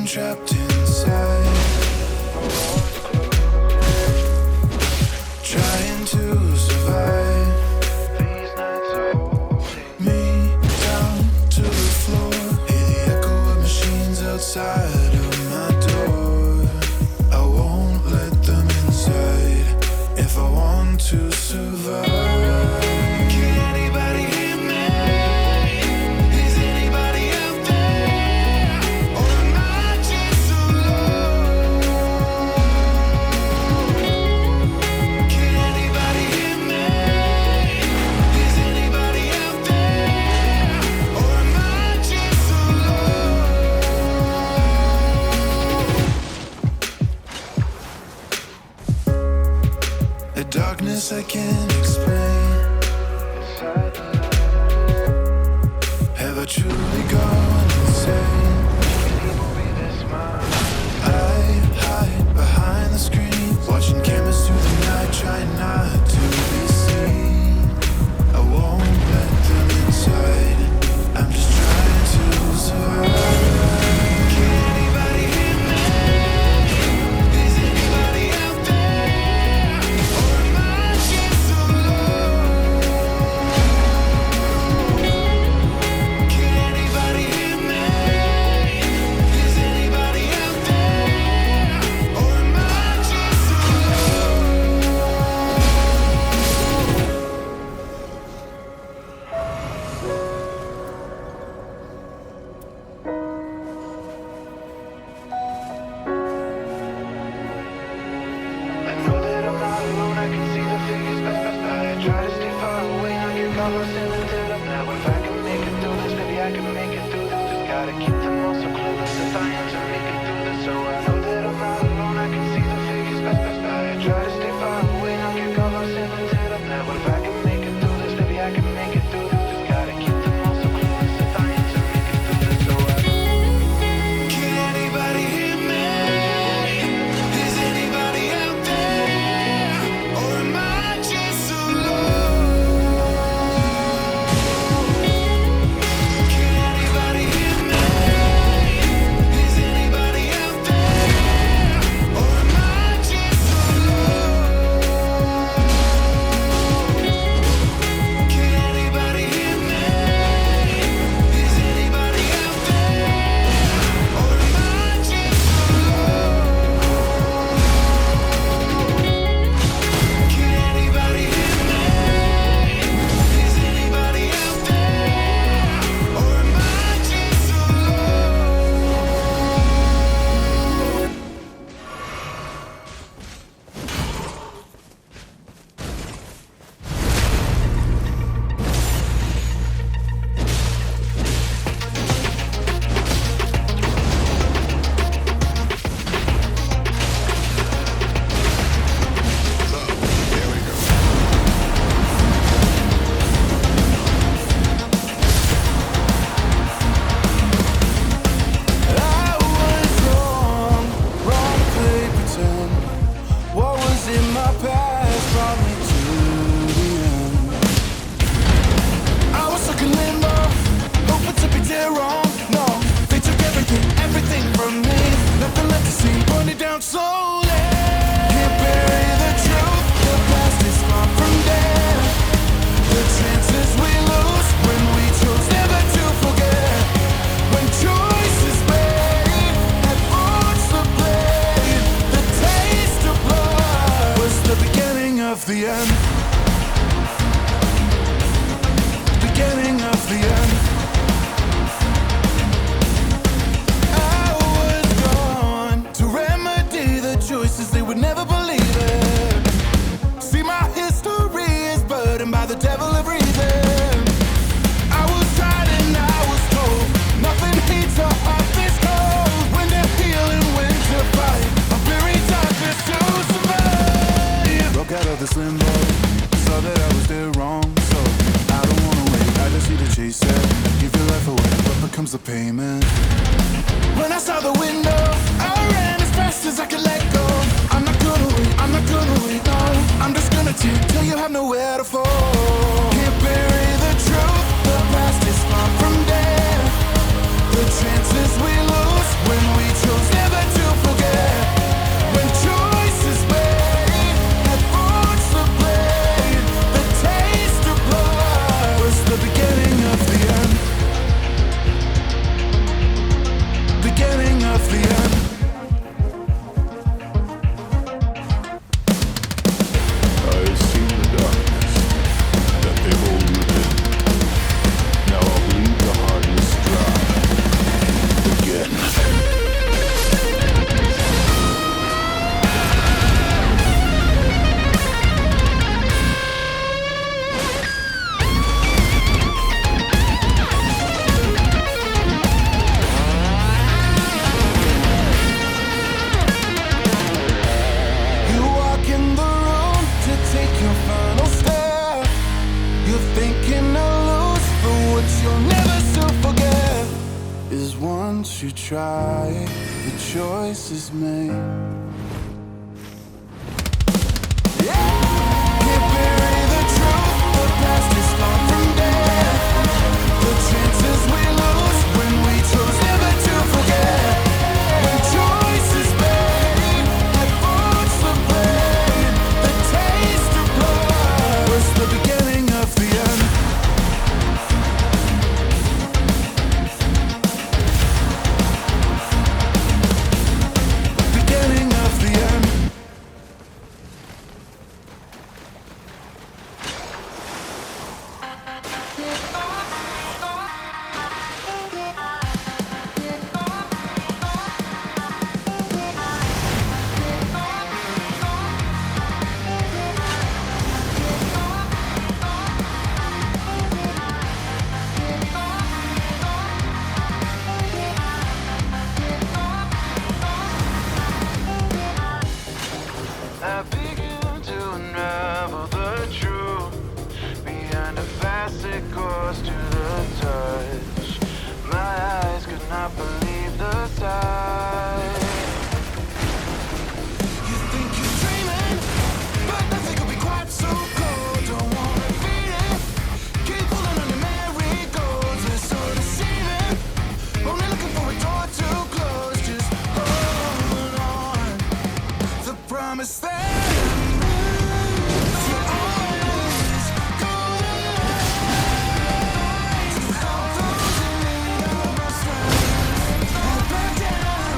Trapped inside, trying to survive. These nights are holding me down to the floor. Hear the echo of machines outside of my door. I won't let them inside if I want to survive. Darkness I can't explain. Have I truly gone insane? I hide behind the screen, watching cameras through the night, trying not to be seen. I won't let them inside. I'm just trying to survive. limbo. Saw that I was there wrong, so I don't wanna wait. I just need to chase it. Give your life away, what becomes the payment? When I saw the window, I ran as fast as I could let go. I'm not gonna wait, I'm not gonna wait, no. I'm just gonna take till you have nowhere to fall. Can't bury the truth, the past is far from there. The chances we lose when we chose never to forget. When choices made, headphones to play. The taste of blood was the beginning of the end. Beginning of the end. I've seen the darkness that they hold within. Now I'll bleed the heartless dry again. You walk in the room to take your final step. You're thinking to lose, but what you'll never soon forget is once you try, the choice is made. Can't bury the truth, the past is far from dead. The chances we lose when we chose never to forget. When choices made, headphones to play. The taste of blood was the beginning of the end. Beginning of the end. I begin to unravel the truth behind a facet goes to the touch. My eyes could not believe the sight. You think you're dreaming, but nothing could be quite so cold. Don't wanna beat it, keep pulling on your marigolds. It's so deceiving, only looking for a door to close. Just hold on, the promise that down.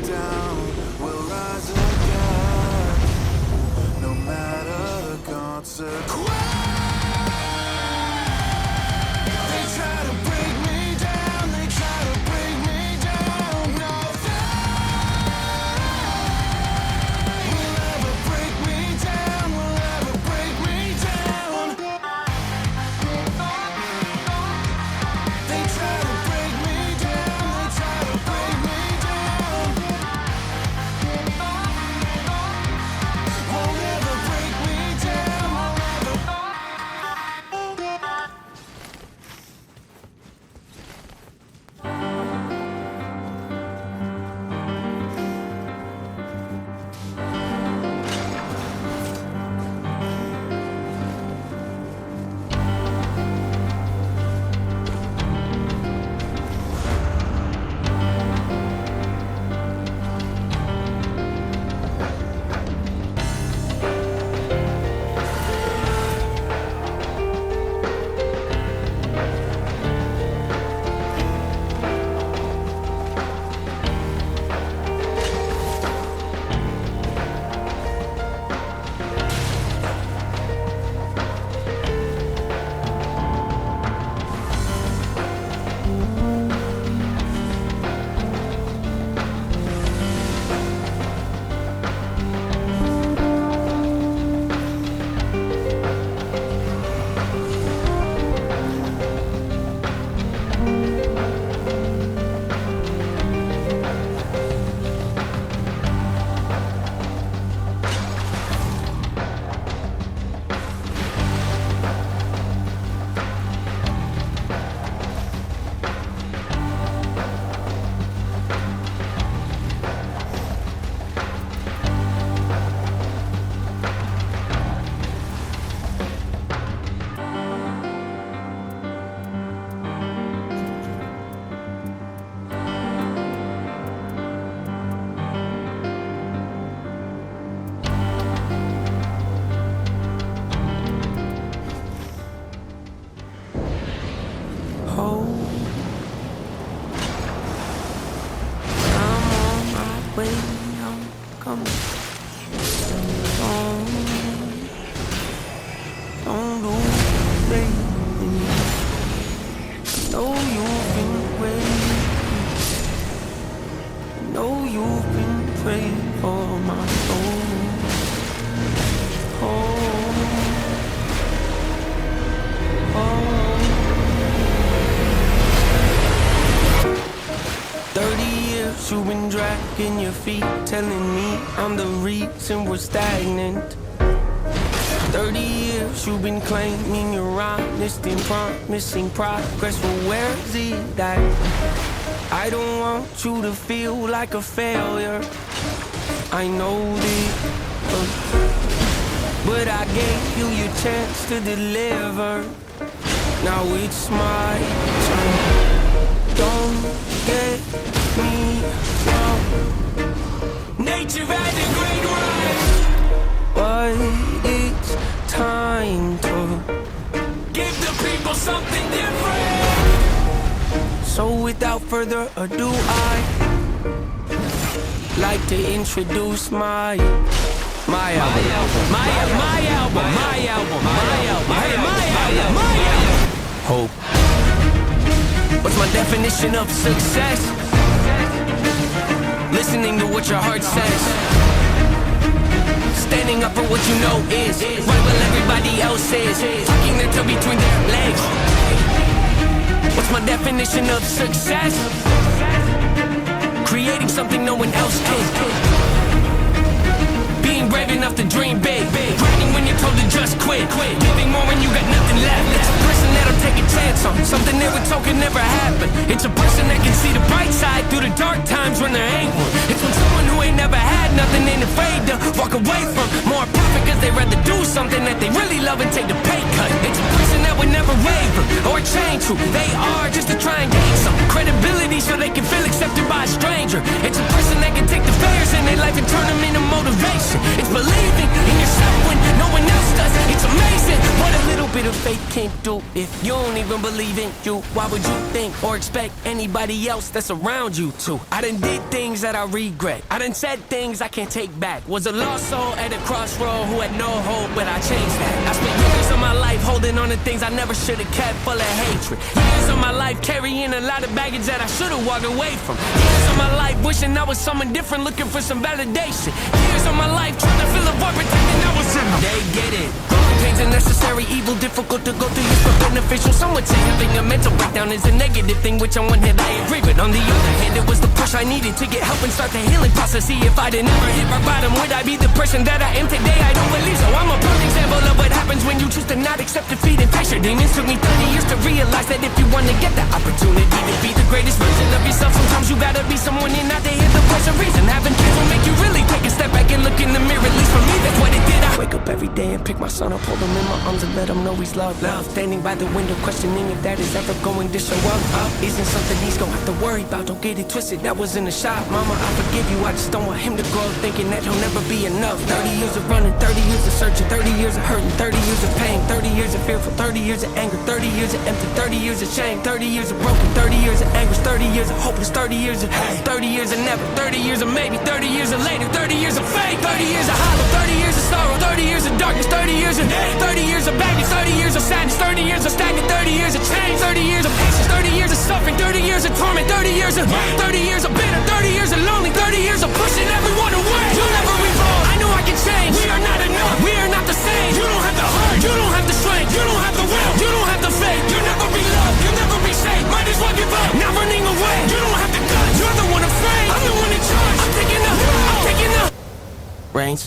down will rise again, no matter the consequence. They try to break me down, they try to break me down. No, they will ever break me down, will ever break me down. They try to break me down, they try to break me down. Won't ever break me down, won't ever. Oh, I'm on my way, I'm coming. Don't lose faith in me. Know you've been waiting. Know you've been praying for my soul. Oh, oh. 30 years you've been dragging your feet, telling me I'm the reason we're stagnant. 30 years you've been claiming you're honest and promising progress, but where's it at? I don't want you to feel like a failure, I know this, but I gave you your chance to deliver. Now it's my turn. Don't get me wrong, nature had a great run, but it's time to give the people something different. So without further ado, I'd like to introduce my album. Hey, my album. Hope. What's my definition of success? Listening to what your heart says, standing up for what you know is right while everybody else is tucking their toe between their legs. What's my definition of success? Creating something no one else can. Being brave enough to dream big, grinding when you're told to just quit, giving more when you got nothing left. It's a person that'll take a chance on something they were told could never happen. It's a person that can see the bright side through the dark times when there ain't one. It's when someone who ain't never had nothing ain't afraid to walk away from more profit, cause they'd rather do something that they really love and take the pay cut. It's a person that would never waver or change who they are just to try and gain some credibility so they can feel accepted by a stranger. It's a person that can take the failures in their life and turn them into motivation. It's believing in yourself when no one else does. It's amazing what a little bit bit of faith can't do. If you don't even believe in you, why would you think or expect anybody else that's around you to? I done did things that I regret. I done said things I can't take back. Was a lost soul at a crossroad who had no hope, but I changed that. I spent years of my life holding on to things I never should have kept, full of hatred. Years of my life carrying a lot of baggage that I should have walked away from. Years of my life wishing I was someone different, looking for some validation. Years of my life trying to fill a void, pretending I was in them. They get it. Growing pains a necessary evil, difficult to go through, but beneficial. Some would say having a mental breakdown is a negative thing, which on one hand I agree with. On the other hand, it was the push I needed to get help and start the healing process. See, if I'd never hit my bottom, would I be the person that I am today? I don't believe so. I'm a perfect example of what happens when you choose to not accept defeat and face your demons. Took me 30 years to realize that if you want to get the opportunity to be the greatest version of yourself, sometimes you gotta be someone and not to hear the voice of reason. Having kids will make you really take a step back and look in the mirror. At least for me, that's what it did. I wake up every day and pick my son up, hold him in my arms and let him know he's loved. Standing by the window questioning if that is ever going to show up. Isn't something he's gonna have to worry about, don't get it twisted, that was in the shop. Mama, I forgive you, I just don't want him to grow up thinking that he'll never be enough. 30 years of running, 30 years of searching, 30 years of hurting, 30 years of pain, 30 years of fearful, 30 years of anger, 30 years of empty, 30 years of shame, 30 years of broken, 30 years of anguish, 30 years of hopeless, 30 years of hate, 30 years of never, 30 years of maybe, 30 years of later, 30 years of fake, 30 years of hollow, 30 years of sorrow, 30 years of darkness, 30 years of day, 30 years of baggage, 30 years of sadness, 30 years of stagnant, 30 years of change, 30 years of patience, 30 years of suffering, 30 years of torment, 30 years of hate, 30 years of bitter, 30 years of lonely, 30 years of pushing everyone away. You'll never evolve, I know I can change. We are not enough, we are not the same. You don't have the heart, you don't have the strength, you don't have the will, you don't have the faith. You'll never be loved, you'll never be safe. Might as well give up, not running away. You don't have the guts, you're the one afraid. I'm the one in charge, I'm taking up, I'm taking up. Reigns.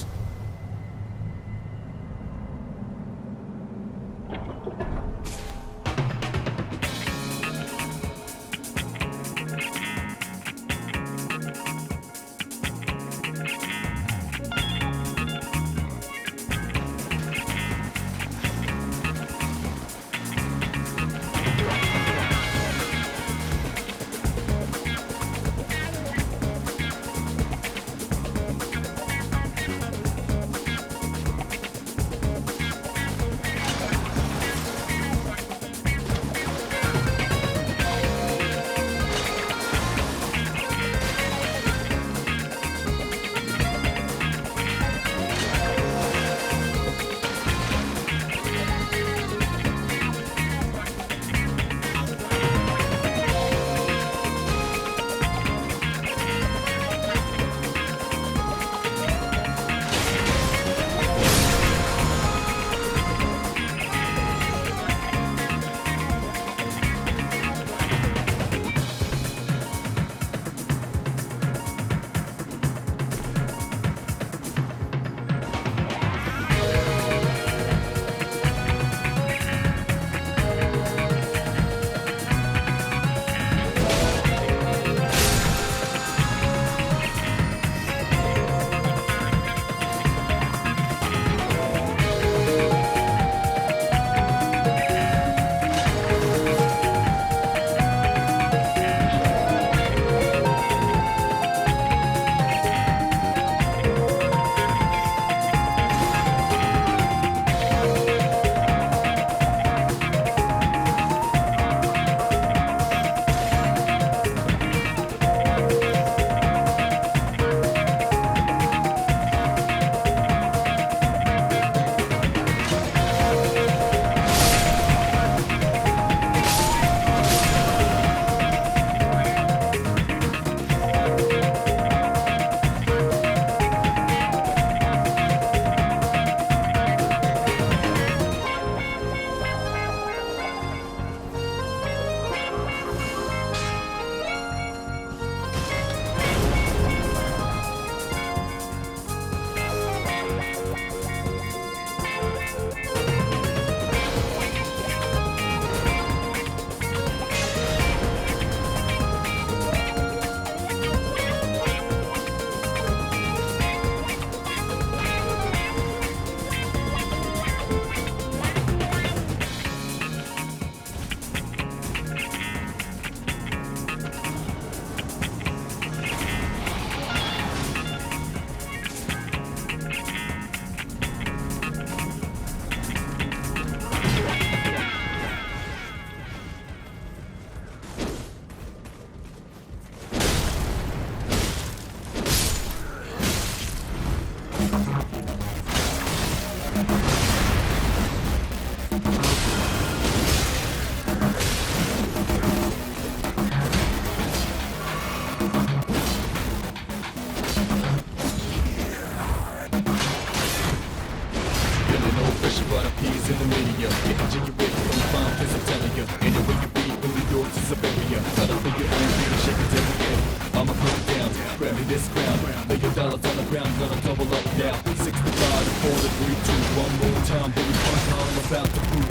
me this crown. Lay your dollars on the ground, gonna double up now. 65 to 4 to 3, 2, one more time. Baby, punch on, I'm about to prove.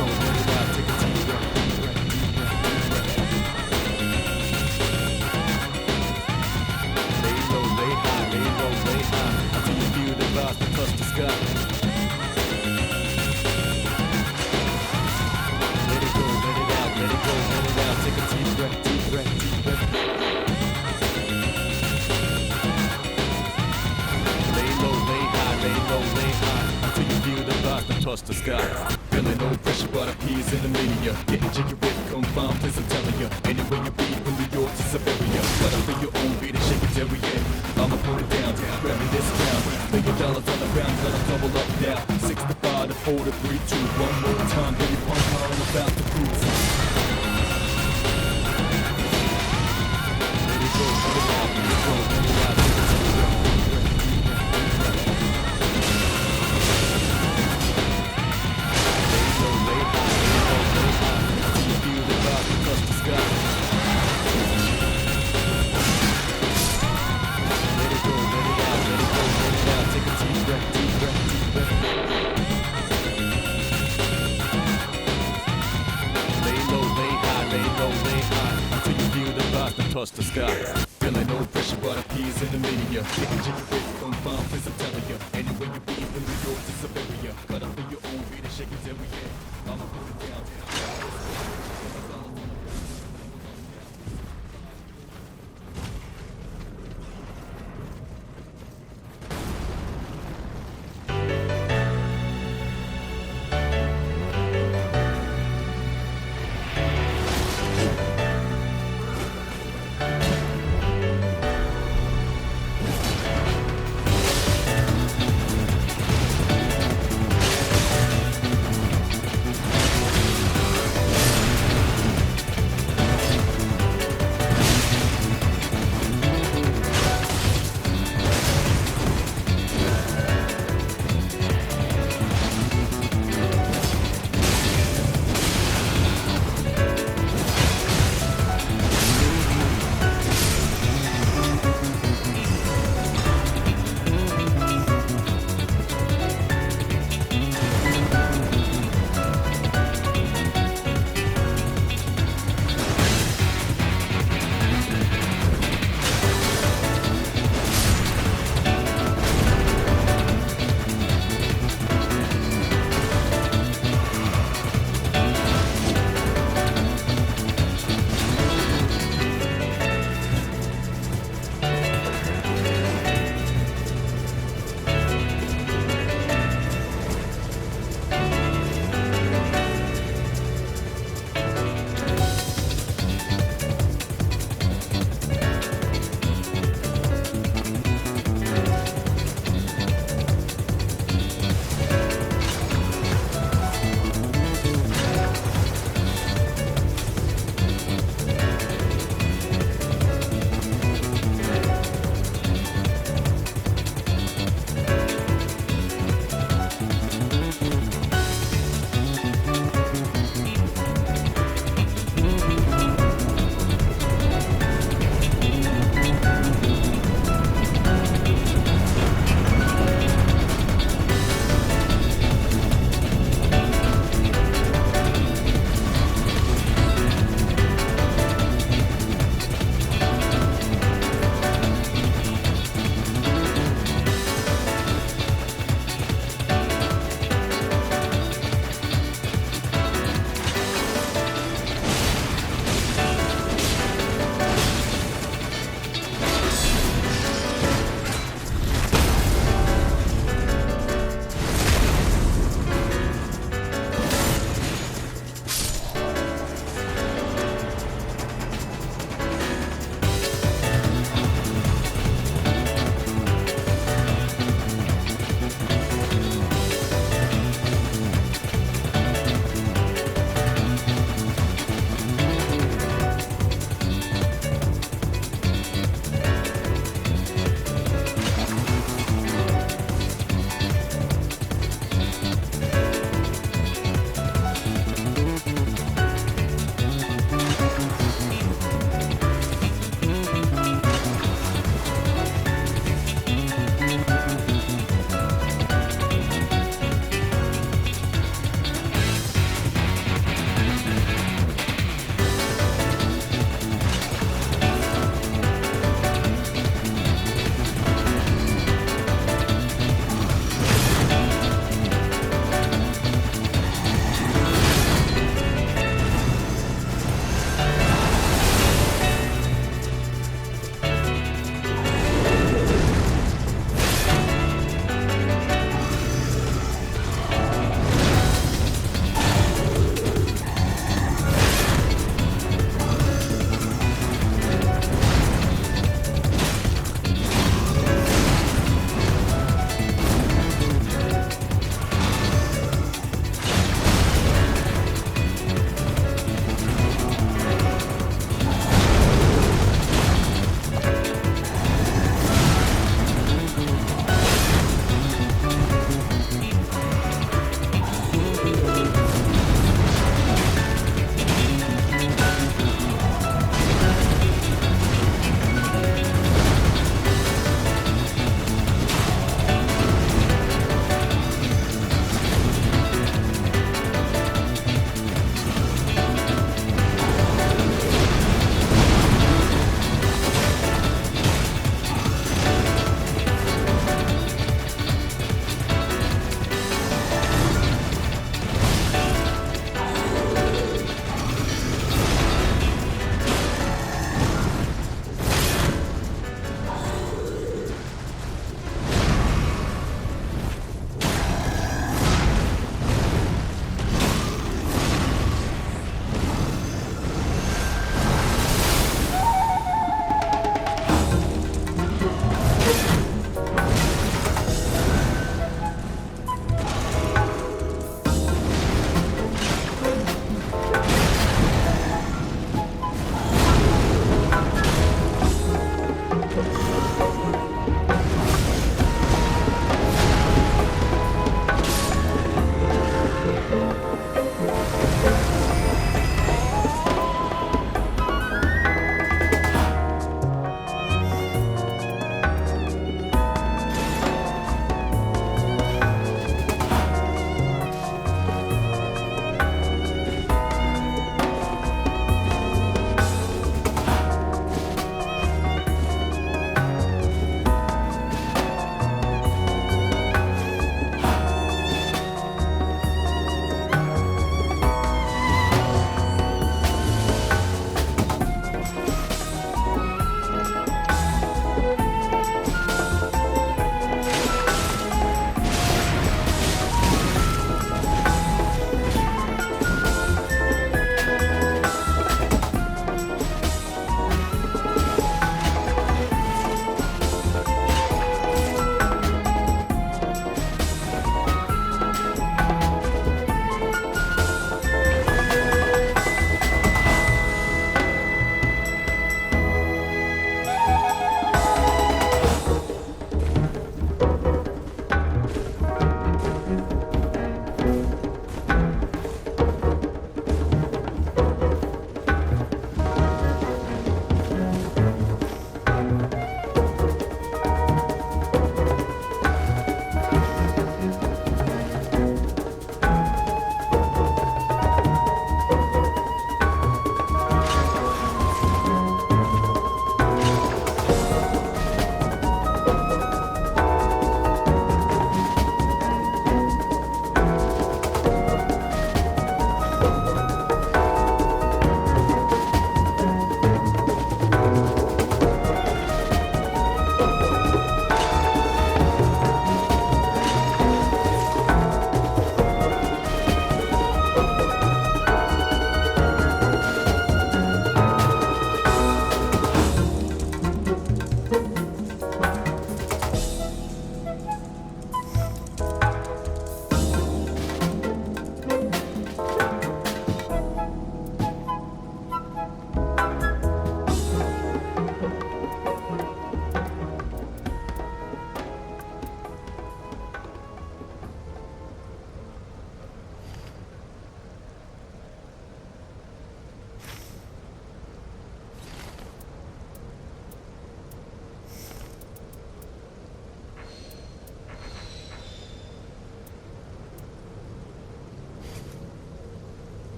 Let it out, take a deep breath. Lay low, lay high, lay low, lay high, until you feel the vibes that touch the sky. Let it go, let it out, let it go, let it out, take a deep breath, deep breath, deep breath. Lay low, lay high, until you feel the vibes that touch the sky. Feeling no pressure, but our peers in the media. Getting jiggy with, come find place, I'm telling ya. Anywhere you be, from New York to Siberia. But up in your own beat and shake it every day. I'ma put it down, grab me this crown. Lay your dollars on the ground, gonna double up now. 65 to 4 to 3, 2, one more time. Baby, pump hard, I'm about to cruise. Let it go, let it out, let it go, let it out, take a deep breath. Touch the sky. Feeling no pressure, but our peers in the media. Getting jiggy with, come find place, I'm telling ya. Anywhere you be, from New York to Siberia. Cut up in your own beat and shake it every day. I'ma put it down.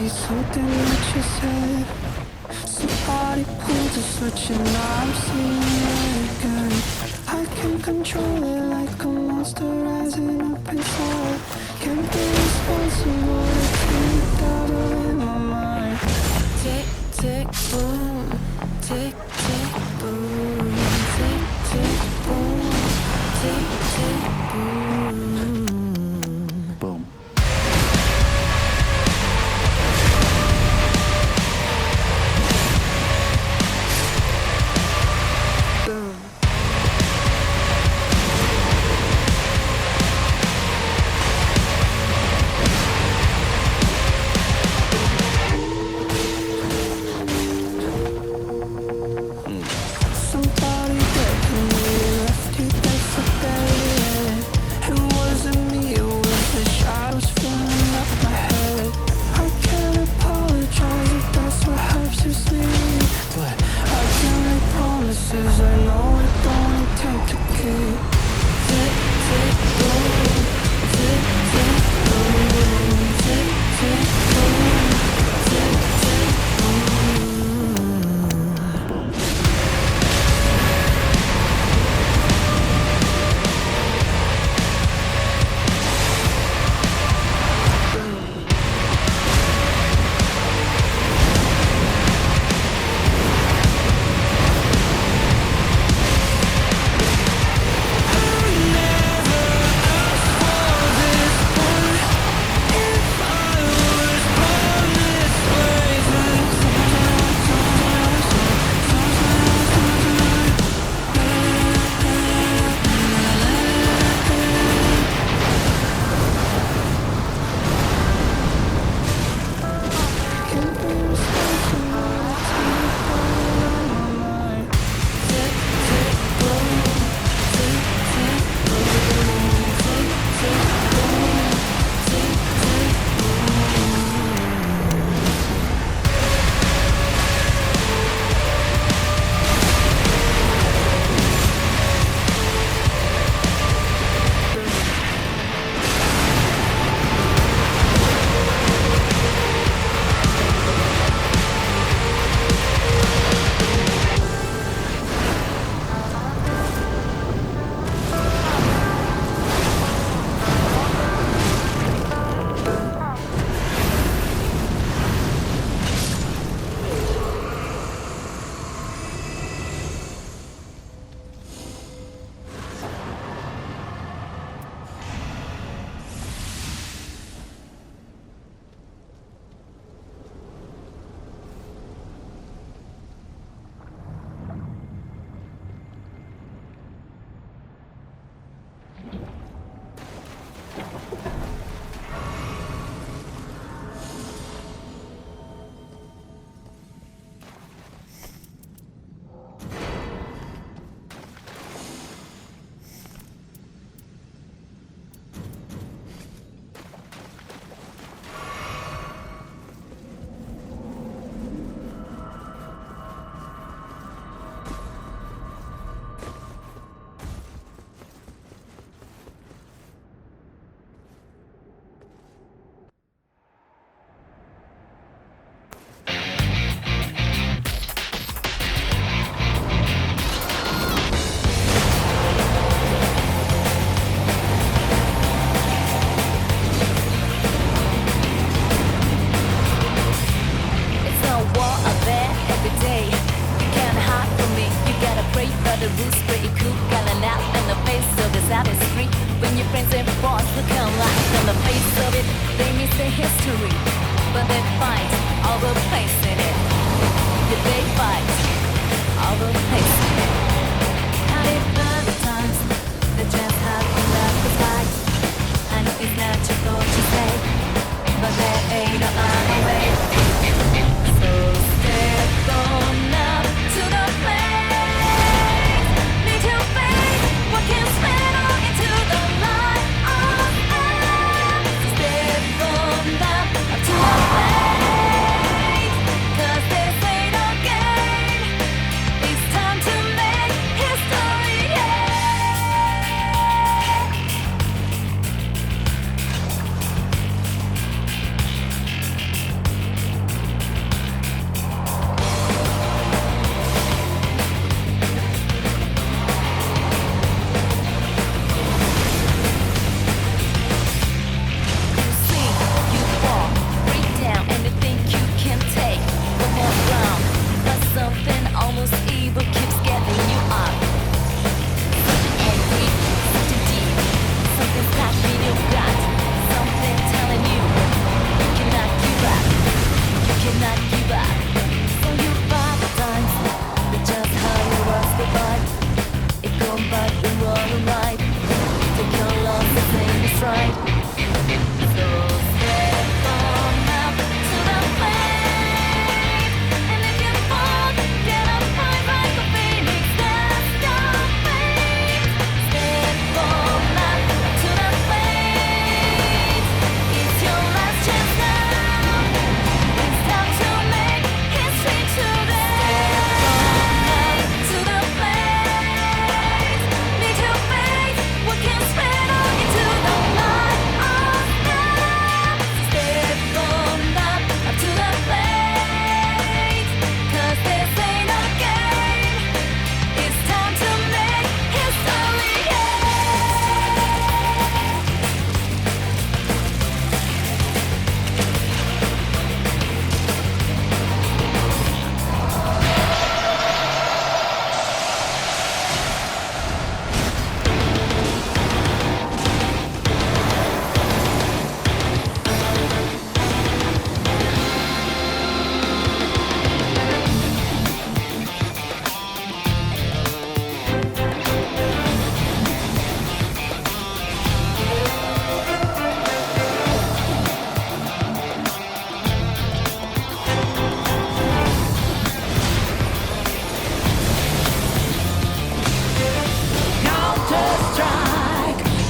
be something that you said. Somebody pulled a switch and now I'm seeing it again. I can control it like a monster rising up inside. Can't be responsible to keep double in my mind. Tick, tick, boom. Tick, tick, boom. Tick, tick, boom. Tick, tick, boom. Boom. Boom.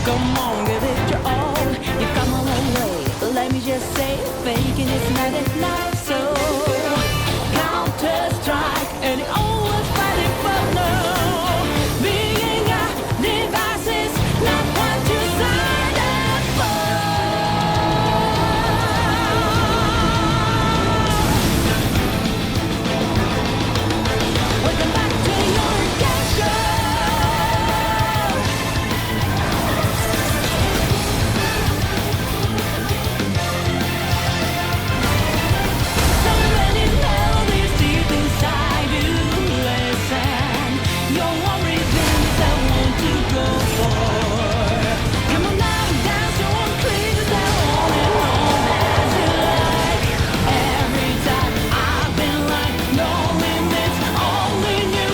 Come on, give it your all. You've come a long way. Let me just say, faking it's not enough. So Counter Strike, and it always fighting for no. Being a device is not what you signed up for. Welcome back to your game show. Somebody know this deep inside you. Listen, your worries things I want to go for. Come on now, dance your own clean down and on as you like. Every time I've been like, no limits, only new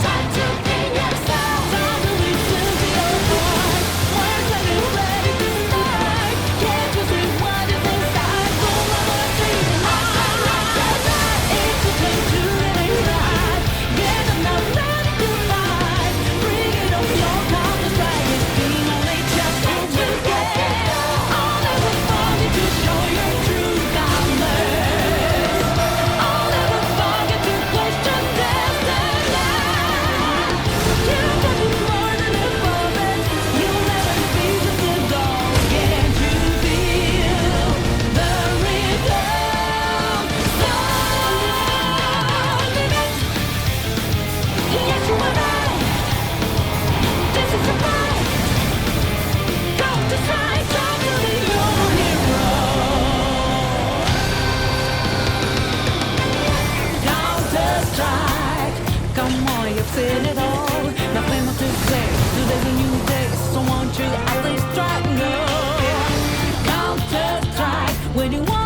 time to be yourself. Time to listen to your voice. Words that you're ready to start. Can't you see what is inside? So I'ma see. It's a time to really ride. Get up now, ready to fight. Bring it on your Counter Strike. It's been only just what you get. I'll never forget to show your true colors. I'll never forget to question destiny. You can be more than a puppet. You'll never be just a doll. Can't you feel the rhythm? So live it. Yes, you are right. This is a fight. Counter Strike, time to be your hero. Counter Strike, come on, you've seen it all. Nothing more to say. Today's a new day, so won't you at least try? No. Counter Strike, when you want.